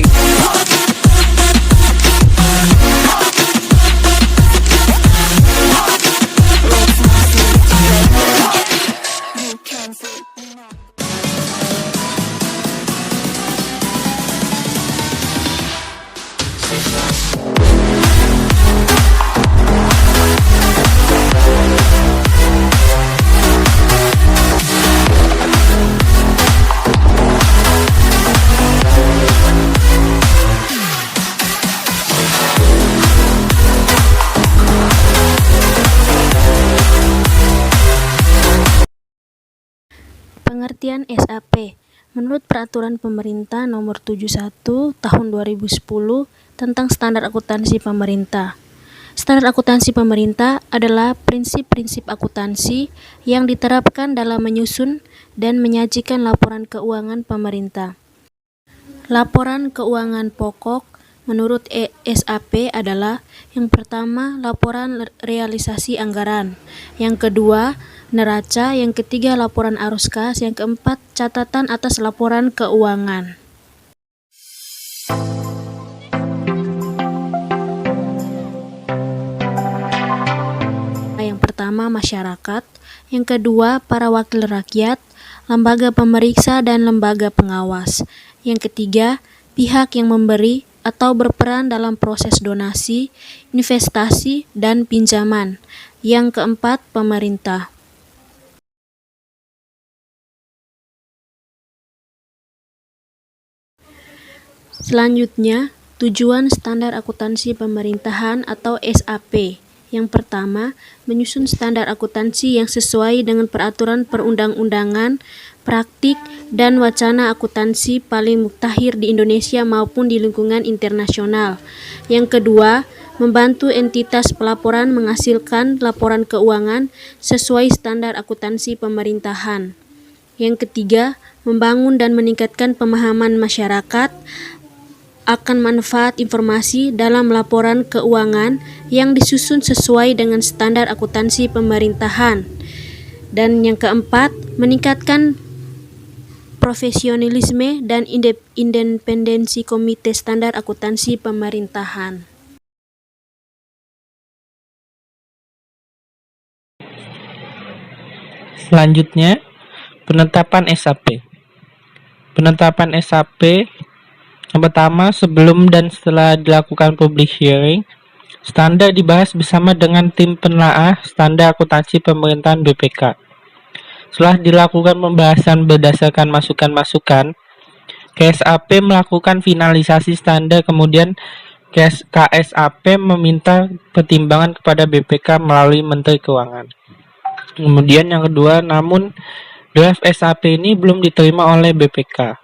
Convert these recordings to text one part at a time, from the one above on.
ready. Pengertian SAP. Menurut Peraturan Pemerintah Nomor 71 Tahun 2010 tentang Standar Akuntansi Pemerintah. Standar akuntansi pemerintah adalah prinsip-prinsip akuntansi yang diterapkan dalam menyusun dan menyajikan laporan keuangan pemerintah. Laporan keuangan pokok menurut SAP adalah: yang pertama, laporan realisasi anggaran; yang kedua, neraca; yang ketiga, laporan arus kas; yang keempat, catatan atas laporan keuangan. Yang pertama, masyarakat; yang kedua, para wakil rakyat, lembaga pemeriksa dan lembaga pengawas; yang ketiga, pihak yang memberi atau berperan dalam proses donasi, investasi, dan pinjaman; yang keempat, pemerintah. Selanjutnya, tujuan Standar Akuntansi Pemerintahan atau SAP. Yang pertama, menyusun standar akuntansi yang sesuai dengan peraturan perundang-undangan, praktik, dan wacana akuntansi paling mutakhir di Indonesia maupun di lingkungan internasional. Yang kedua, membantu entitas pelaporan menghasilkan laporan keuangan sesuai standar akuntansi pemerintahan. Yang ketiga, membangun dan meningkatkan pemahaman masyarakat akan manfaat informasi dalam laporan keuangan yang disusun sesuai dengan standar akuntansi pemerintahan. Dan yang keempat, meningkatkan profesionalisme dan independensi Komite Standar Akuntansi Pemerintahan. Selanjutnya, penetapan SAP. Penetapan SAP yang pertama, sebelum dan setelah dilakukan public hearing, standar dibahas bersama dengan tim penelaah standar akuntansi pemerintahan BPK. Setelah dilakukan pembahasan berdasarkan masukan-masukan, KSAP melakukan finalisasi standar, kemudian KSAP meminta pertimbangan kepada BPK melalui Menteri Keuangan. Kemudian yang kedua, namun draft SAP ini belum diterima oleh BPK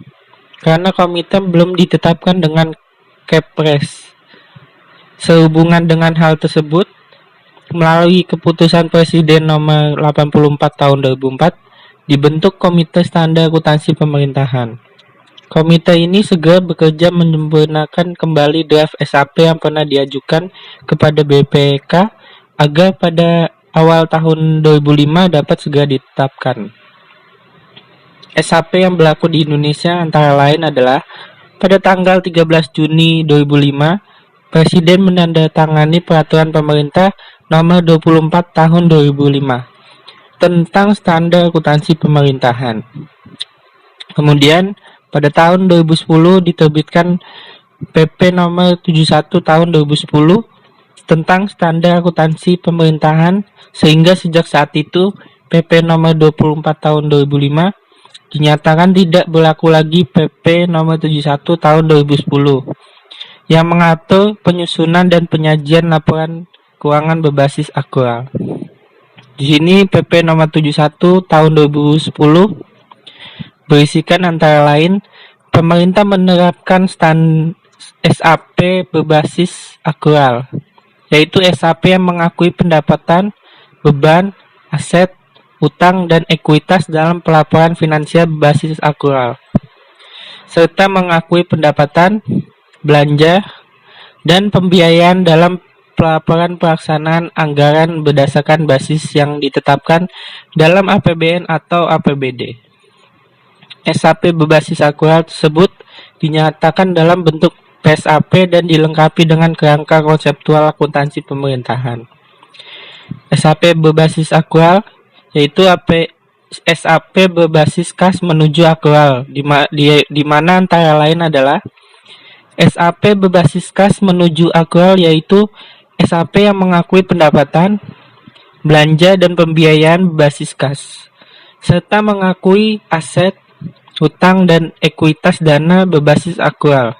karena komite belum ditetapkan dengan Kepres. Sehubungan dengan hal tersebut, melalui keputusan Presiden nomor 84 tahun 2004, dibentuk Komite Standar Akuntansi Pemerintahan. Komite ini segera bekerja menyempurnakan kembali draft SAP yang pernah diajukan kepada BPK agar pada awal tahun 2005 dapat segera ditetapkan. SAP yang berlaku di Indonesia antara lain adalah: pada tanggal 13 Juni 2005, Presiden menandatangani Peraturan Pemerintah Nomor 24 Tahun 2005 tentang Standar Akuntansi Pemerintahan. Kemudian, pada tahun 2010 diterbitkan PP Nomor 71 Tahun 2010 tentang Standar Akuntansi Pemerintahan, sehingga sejak saat itu PP Nomor 24 Tahun 2005 dinyatakan tidak berlaku lagi PP Nomor 71 Tahun 2010 yang mengatur penyusunan dan penyajian laporan keuangan berbasis akrual. Di sini PP Nomor 71 Tahun 2010 berisikan antara lain: pemerintah menerapkan SAP berbasis akrual, yaitu SAP yang mengakui pendapatan, beban, aset, utang, dan ekuitas dalam pelaporan finansial berbasis akrual, serta mengakui pendapatan, belanja, dan pembiayaan dalam pelaporan pelaksanaan anggaran berdasarkan basis yang ditetapkan dalam APBN atau APBD. SAP berbasis akrual tersebut dinyatakan dalam bentuk PSAP dan dilengkapi dengan kerangka konseptual akuntansi pemerintahan. SAP berbasis aktual yaitu SAP berbasis kas menuju aktual, di mana antara lain adalah SAP berbasis kas menuju aktual yaitu SAP yang mengakui pendapatan, belanja dan pembiayaan berbasis kas, serta mengakui aset, hutang dan ekuitas dana berbasis aktual.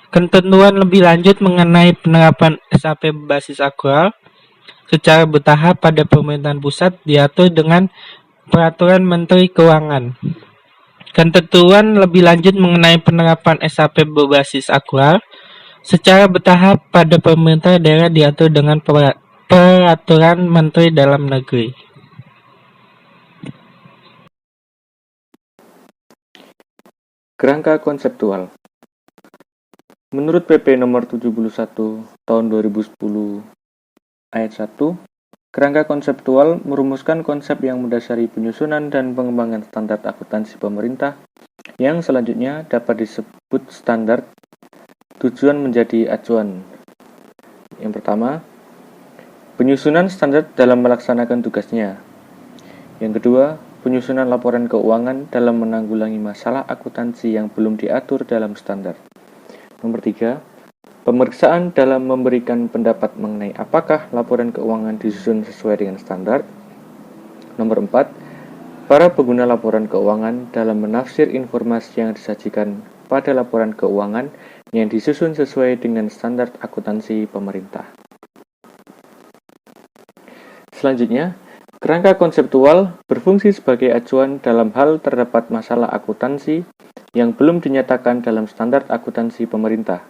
Ketentuan lebih lanjut mengenai penerapan SAP berbasis aktual secara bertahap pada pemerintahan pusat diatur dengan Peraturan Menteri Keuangan. Ketentuan lebih lanjut mengenai penerapan SAP berbasis aktual secara bertahap pada pemerintah daerah diatur dengan Peraturan Menteri Dalam Negeri. Kerangka konseptual. Menurut PP nomor 71 tahun 2010 ayat 1, kerangka konseptual merumuskan konsep yang mendasari penyusunan dan pengembangan standar akuntansi pemerintah yang selanjutnya dapat disebut standar tujuan menjadi acuan. Yang pertama, penyusunan standar dalam melaksanakan tugasnya. Yang kedua, penyusunan laporan keuangan dalam menanggulangi masalah akuntansi yang belum diatur dalam standar. Nomor 3, pemeriksaan dalam memberikan pendapat mengenai apakah laporan keuangan disusun sesuai dengan standar. Nomor 4, para pengguna laporan keuangan dalam menafsir informasi yang disajikan pada laporan keuangan yang disusun sesuai dengan standar akuntansi pemerintah. Selanjutnya, kerangka konseptual berfungsi sebagai acuan dalam hal terdapat masalah akuntansi yang belum dinyatakan dalam standar akuntansi pemerintah.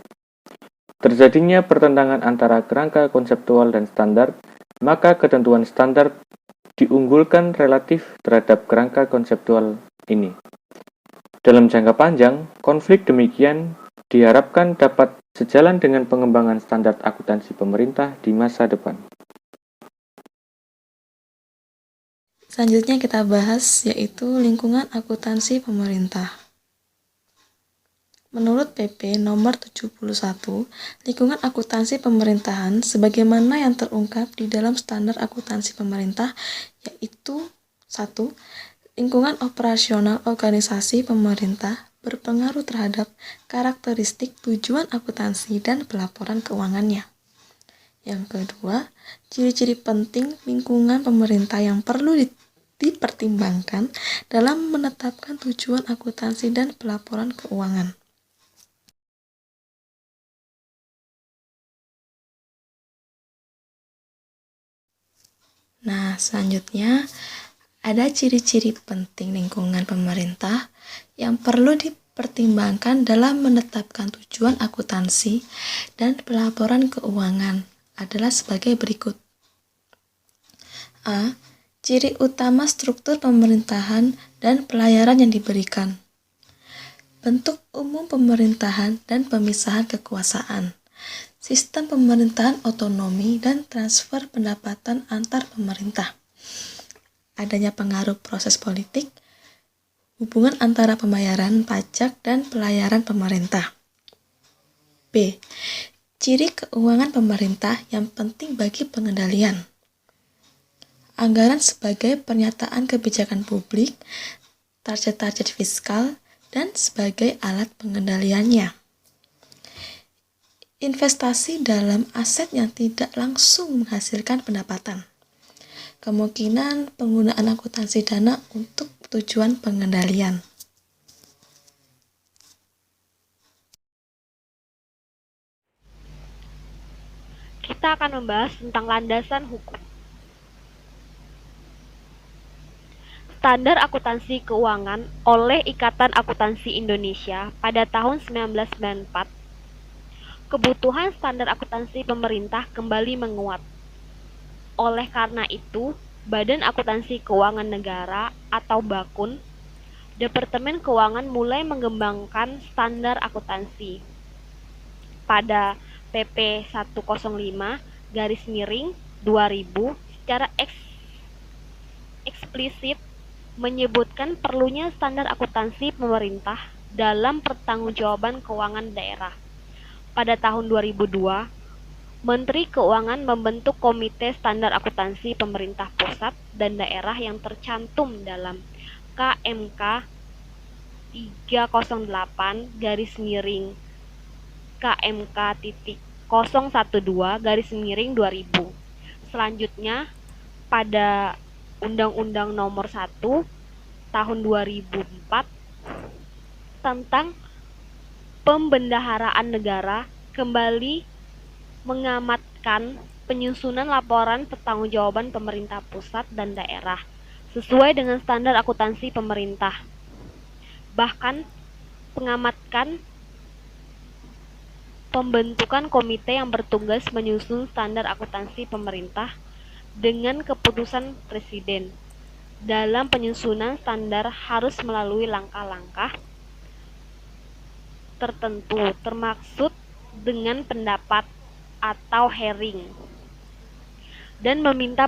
Terjadinya pertentangan antara kerangka konseptual dan standar, maka ketentuan standar diunggulkan relatif terhadap kerangka konseptual ini. Dalam jangka panjang, konflik demikian diharapkan dapat sejalan dengan pengembangan standar akuntansi pemerintah di masa depan. Selanjutnya kita bahas yaitu lingkungan akuntansi pemerintah. Menurut PP nomor 71, lingkungan akuntansi pemerintahan sebagaimana yang terungkap di dalam standar akuntansi pemerintah yaitu 1. Lingkungan operasional organisasi pemerintah berpengaruh terhadap karakteristik tujuan akuntansi dan pelaporan keuangannya. Yang kedua, ciri-ciri penting lingkungan pemerintah yang perlu dipertimbangkan dalam menetapkan tujuan akuntansi dan pelaporan keuangan. Nah, selanjutnya ada ciri-ciri penting lingkungan pemerintah yang perlu dipertimbangkan dalam menetapkan tujuan akuntansi dan pelaporan keuangan adalah sebagai berikut. A. Ciri utama struktur pemerintahan dan pelayaran yang diberikan. Bentuk umum pemerintahan dan pemisahan kekuasaan. Sistem pemerintahan otonomi dan transfer pendapatan antar pemerintah. Adanya pengaruh proses politik, hubungan antara pembayaran pajak dan pelayaran pemerintah. B. Ciri keuangan pemerintah yang penting bagi pengendalian. Anggaran sebagai pernyataan kebijakan publik, target-target fiskal, dan sebagai alat pengendaliannya. Investasi dalam aset yang tidak langsung menghasilkan pendapatan. Kemungkinan penggunaan akuntansi dana untuk tujuan pengendalian. Kita akan membahas tentang landasan hukum. Standar Akuntansi Keuangan oleh Ikatan Akuntansi Indonesia pada tahun 1994. Kebutuhan standar akuntansi pemerintah kembali menguat. Oleh karena itu, Badan Akuntansi Keuangan Negara atau BAKUN, Departemen Keuangan mulai mengembangkan standar akuntansi. Pada PP 105/2000 secara eksplisit menyebutkan perlunya standar akuntansi pemerintah dalam pertanggungjawaban keuangan daerah. Pada tahun 2002, Menteri Keuangan membentuk Komite Standar Akuntansi Pemerintah Pusat dan Daerah yang tercantum dalam KMK 308 KMK 012 2000. Selanjutnya, pada Undang-Undang Nomor 1 Tahun 2004 tentang Pembendaharaan Negara kembali mengamatkan penyusunan laporan pertanggungjawaban pemerintah pusat dan daerah sesuai dengan standar akuntansi pemerintah. Bahkan mengamatkan pembentukan komite yang bertugas menyusun standar akuntansi pemerintah dengan keputusan Presiden. Dalam penyusunan standar harus melalui langkah-langkah tertentu, termaksud dengan pendapat atau hearing, dan meminta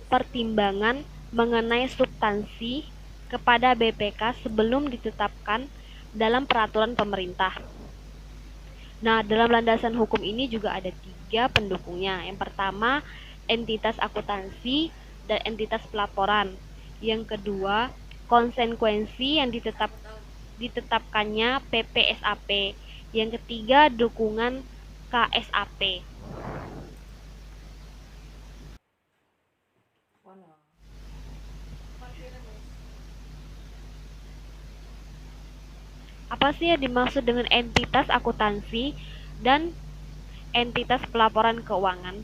pertimbangan mengenai substansi kepada BPK sebelum ditetapkan dalam peraturan pemerintah. Nah, dalam landasan hukum ini juga ada 3 pendukungnya. Yang pertama, entitas akuntansi dan entitas pelaporan. Yang kedua, konsekuensi yang ditetapkannya PPSAP. Yang ketiga, dukungan KSAP. Apa sih yang dimaksud dengan entitas akuntansi dan entitas pelaporan keuangan?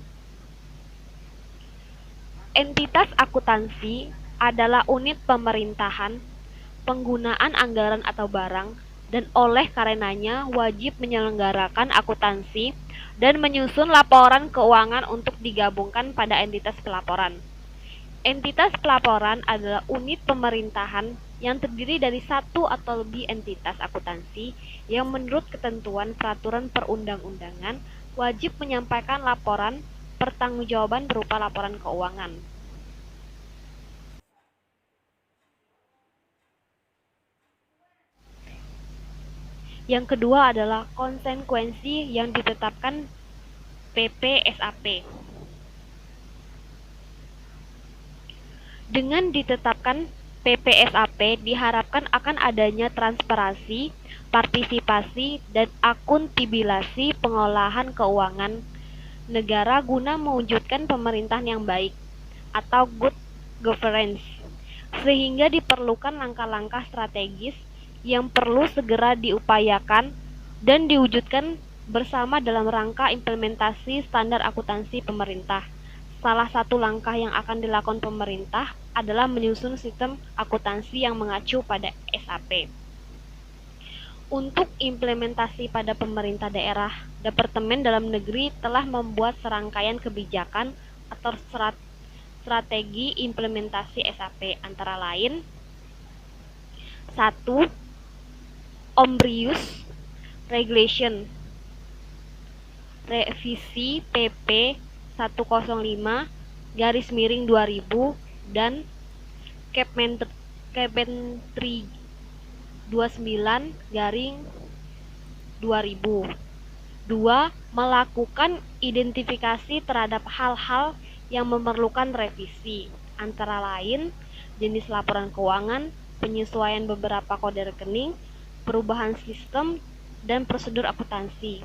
Entitas akuntansi adalah unit pemerintahan, penggunaan anggaran atau barang, dan oleh karenanya wajib menyelenggarakan akuntansi dan menyusun laporan keuangan untuk digabungkan pada entitas pelaporan. Entitas pelaporan adalah unit pemerintahan yang terdiri dari satu atau lebih entitas akuntansi yang menurut ketentuan peraturan perundang-undangan wajib menyampaikan laporan pertanggungjawaban berupa laporan keuangan. Yang kedua adalah konsekuensi yang ditetapkan PPSAP. Dengan ditetapkan PPSAP diharapkan akan adanya transparansi, partisipasi, dan akuntibilasi pengolahan keuangan negara guna mewujudkan pemerintahan yang baik atau good governance, sehingga diperlukan langkah-langkah strategis yang perlu segera diupayakan dan diwujudkan bersama dalam rangka implementasi standar akuntansi pemerintah. Salah satu langkah yang akan dilakukan pemerintah adalah menyusun sistem akuntansi yang mengacu pada SAP. Untuk implementasi pada pemerintah daerah, Departemen Dalam Negeri telah membuat serangkaian kebijakan atau strategi implementasi SAP, antara lain 1. Omnibus Regulation, revisi PP 105/2000 dan Kepmentri 29/2000. 2. Melakukan identifikasi terhadap hal-hal yang memerlukan revisi, antara lain jenis laporan keuangan, penyesuaian beberapa kode rekening, perubahan sistem dan prosedur akuntansi.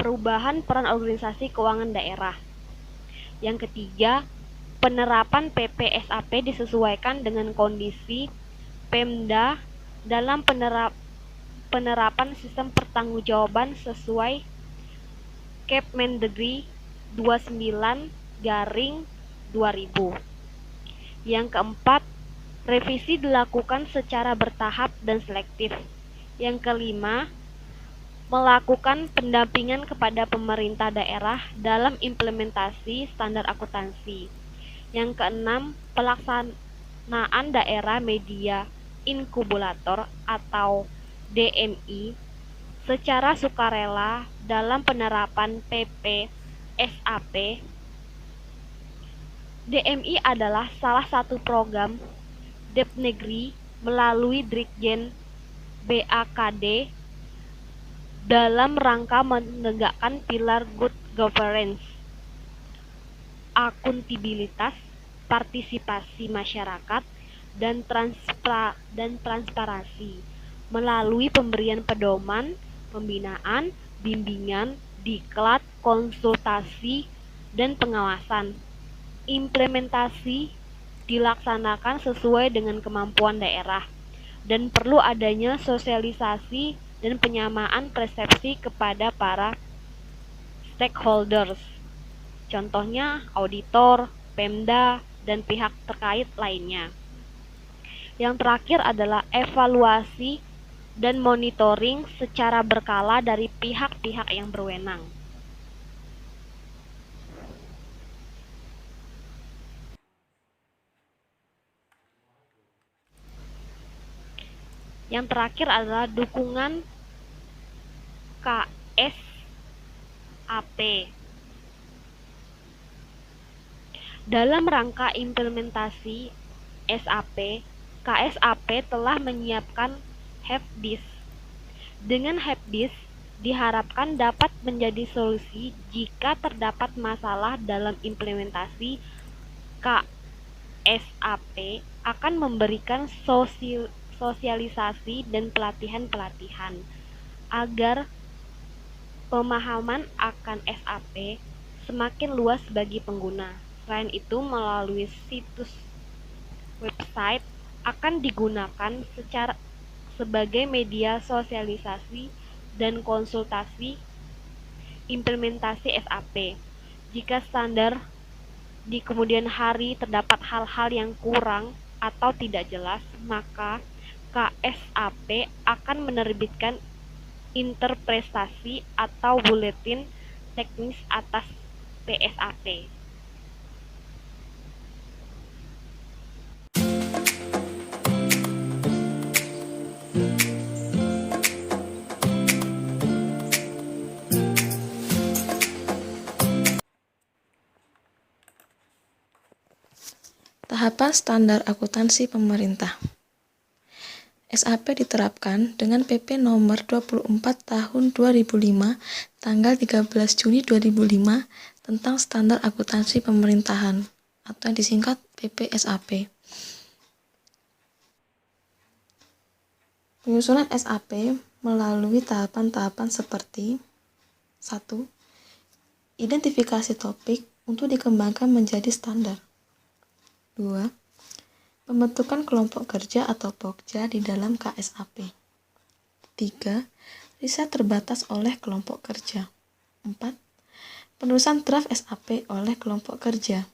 Perubahan peran organisasi keuangan daerah. Yang ketiga, penerapan PPSAP disesuaikan dengan kondisi Pemda dalam penerapan sistem pertanggungjawaban sesuai Kepmendagri 29/2000. Yang keempat, revisi dilakukan secara bertahap dan selektif. Yang kelima, melakukan pendampingan kepada pemerintah daerah dalam implementasi standar akuntansi. Yang keenam, pelaksanaan daerah media inkubulator atau DMI secara sukarela dalam penerapan PPSAP. DMI adalah salah satu program Depnegri melalui Dirjen BAKD dalam rangka menegakkan pilar good governance, akuntabilitas, partisipasi masyarakat, dan transparansi melalui pemberian pedoman, pembinaan, bimbingan, diklat, konsultasi, dan pengawasan. Implementasi dilaksanakan sesuai dengan kemampuan daerah dan perlu adanya sosialisasi dan penyamaan persepsi kepada para stakeholders. Contohnya auditor, Pemda, dan pihak terkait lainnya. Yang terakhir adalah evaluasi dan monitoring secara berkala dari pihak-pihak yang berwenang. Yang terakhir adalah dukungan KSAP. Dalam rangka implementasi SAP, KSAP telah menyiapkan helpdesk. Dengan helpdesk diharapkan dapat menjadi solusi jika terdapat masalah dalam implementasi. KSAP akan memberikan sosialisasi dan pelatihan-pelatihan agar pemahaman akan SAP semakin luas bagi pengguna. Selain itu, melalui situs website akan digunakan sebagai media sosialisasi dan konsultasi implementasi SAP. Jika standar di kemudian hari terdapat hal-hal yang kurang atau tidak jelas, maka KSAP akan menerbitkan interpretasi atau buletin teknis atas PSAP. Tahapan standar akuntansi pemerintah. SAP diterapkan dengan PP nomor 24 tahun 2005 tanggal 13 Juni 2005 tentang standar akuntansi pemerintahan atau yang disingkat PP SAP. Penyusunan SAP melalui tahapan-tahapan seperti 1. Identifikasi topik untuk dikembangkan menjadi standar. 2. Pembentukan kelompok kerja atau pokja di dalam KSAP. 3. Riset terbatas oleh kelompok kerja. 4. Penulisan draft SAP oleh kelompok kerja.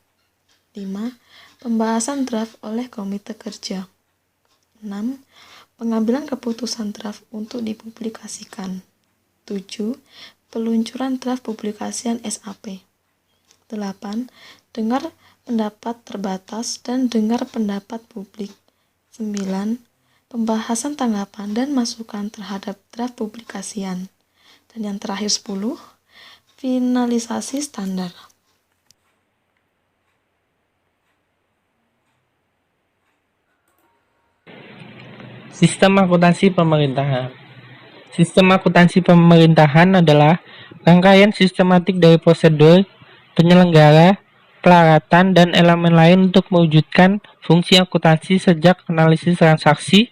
5. Pembahasan draft oleh komite kerja. 6. Pengambilan keputusan draft untuk dipublikasikan. 7. Peluncuran draft publikasian SAP. 8. Dengar pendapat terbatas dan dengar pendapat publik. 9. Pembahasan tanggapan dan masukan terhadap draft publikasian. Dan yang terakhir 10. Finalisasi standar. Sistem akuntansi pemerintahan. Sistem akuntansi pemerintahan adalah rangkaian sistematik dari prosedur, penyelenggara, peralatan, dan elemen lain untuk mewujudkan fungsi akuntansi sejak analisis transaksi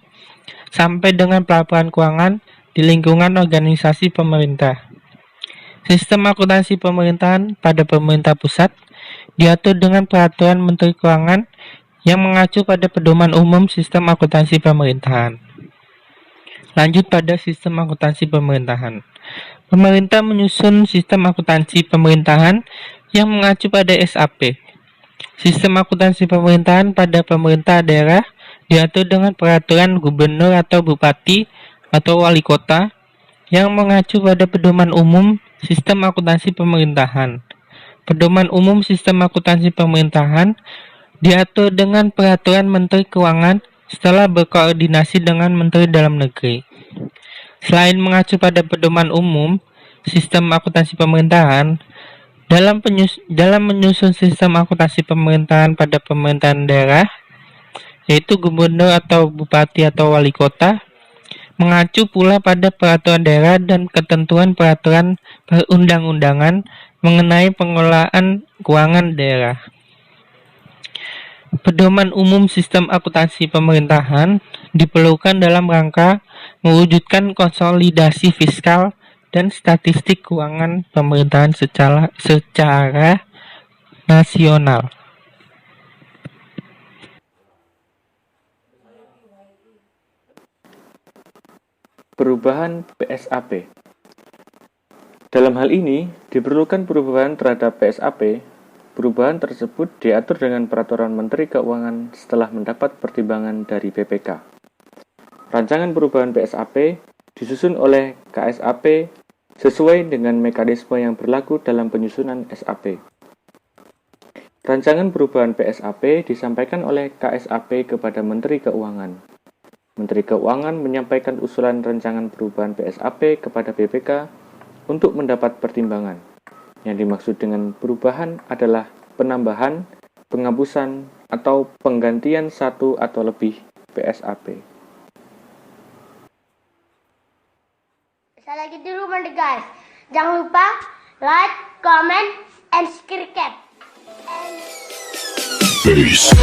sampai dengan pelaporan keuangan di lingkungan organisasi pemerintah. Sistem akuntansi pemerintahan pada pemerintah pusat diatur dengan peraturan Menteri Keuangan yang mengacu pada pedoman umum sistem akuntansi pemerintahan. Lanjut pada sistem akuntansi pemerintahan. Pemerintah menyusun sistem akuntansi pemerintahan yang mengacu pada SAP. Sistem akuntansi pemerintahan pada pemerintah daerah diatur dengan peraturan gubernur atau bupati atau wali kota yang mengacu pada pedoman umum sistem akuntansi pemerintahan. Pedoman umum sistem akuntansi pemerintahan diatur dengan peraturan Menteri Keuangan setelah berkoordinasi dengan Menteri Dalam Negeri. Selain mengacu pada pedoman umum sistem akuntansi pemerintahan, dalam menyusun sistem akuntansi pemerintahan pada pemerintahan daerah, yaitu gubernur atau bupati atau wali kota, mengacu pula pada peraturan daerah dan ketentuan peraturan perundang-undangan mengenai pengelolaan keuangan daerah. Pedoman umum sistem akuntansi pemerintahan diperlukan dalam rangka mewujudkan konsolidasi fiskal dan statistik keuangan pemerintahan secara nasional. Perubahan PSAP. Dalam hal ini, diperlukan perubahan terhadap PSAP. Perubahan tersebut diatur dengan Peraturan Menteri Keuangan setelah mendapat pertimbangan dari BPK. Rancangan perubahan PSAP disusun oleh KSAP sesuai dengan mekanisme yang berlaku dalam penyusunan SAP. Rancangan perubahan PSAP disampaikan oleh KSAP kepada Menteri Keuangan. Menteri Keuangan menyampaikan usulan rancangan perubahan PSAP kepada BPK untuk mendapat pertimbangan. Yang dimaksud dengan perubahan adalah penambahan, penghapusan, atau penggantian satu atau lebih PSAP. Sekali lagi di rumah nih guys. Jangan lupa like, comment, and subscribe. Peace.